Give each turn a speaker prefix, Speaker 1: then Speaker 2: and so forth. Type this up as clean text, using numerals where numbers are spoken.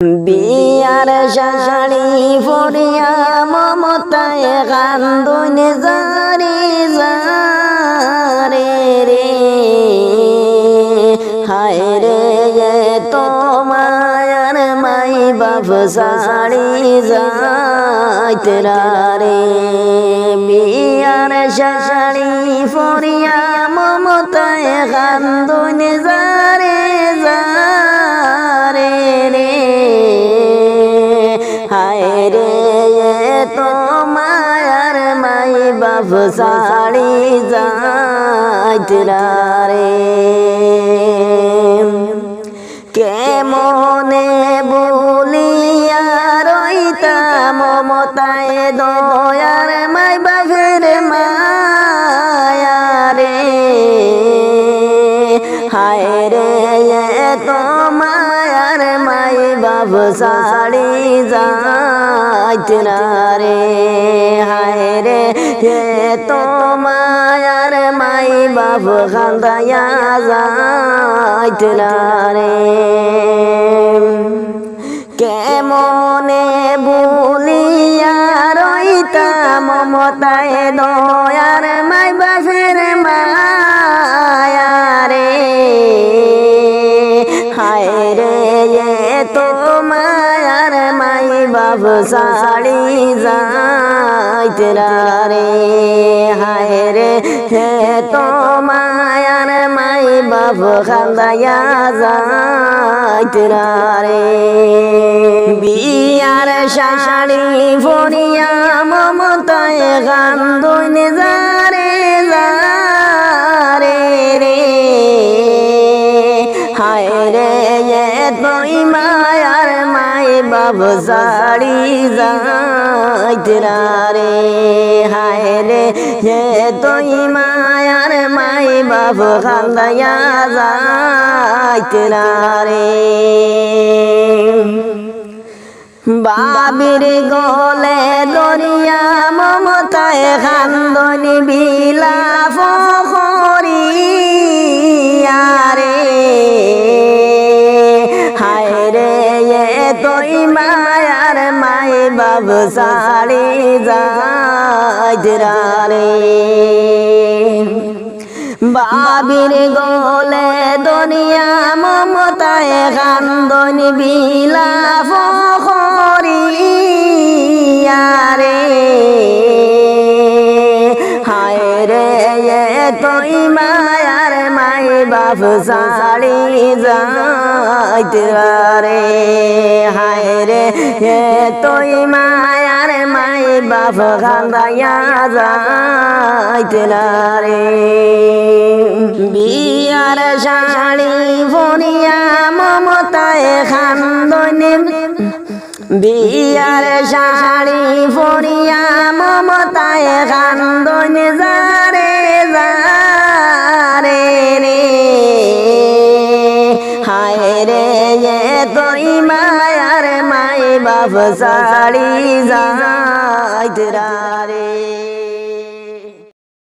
Speaker 1: বিয়ার শাড়ি পরিয়া মমতায় কান্দন জারি জারে রে হায় রে তোমার মাই বাপ শাড়ি যাইতে রে বিয়ার শাড়ি পরিয়া মমতায় কান্দন জারে জারে রে হায় রে তোমার মাই বাপ শাড়ি যাইতে রে কেমনে বলিয়া রইতা মমতায় দয়ার মাই বাপের মায়া রে হায় রে তোমার মাই বাপ শাড়ি যাইতে রে হায় রে তোমার মাই বাপ কান্দায়া যাইতে রে কেমনে বলিয়া রইতা মমতায় দয়ার মাই বাপের মায়া রে হায় রে তোমার মাই বাপ শাড়ি যাইতে রে হায় রে তোমার মাই বাপ কান্দায়া যাইতে রে বিয়ার শাড়ি পরিয়া মমতায় কান্দন জারে জারে রে হায় রে তুই মায়ার মাই বাপ শাড়ি যাইতে রে হায় রে তুই মায়ার মাই বাপ কান্দায়া যাইতে রে বাবির গলে দরিয়া মমতায় কান্দনি বিলাপ করিয়া রে হায় রে তুই মায়ার মাই বাপ শাড়ি যাইতে রে বাবির গলে দরিয়া মমতায় কান্দনি বিলাপ করিয়া রে হায় রে তুই মায়ার মাই বাপ শাড়ি যাইতে রে হায় রে তুই মায়ার মাই বাপ কান্দায়া যাইতে রে বিয়ার শাড়ি পরিয়া মমতায় কান্দন বিয়ার শাড়ি পরিয়া মমতায় কান্দন জারে জারে রে হায় রে তুই মায়ার মাই বাপ শাড়ি যাইতে রে।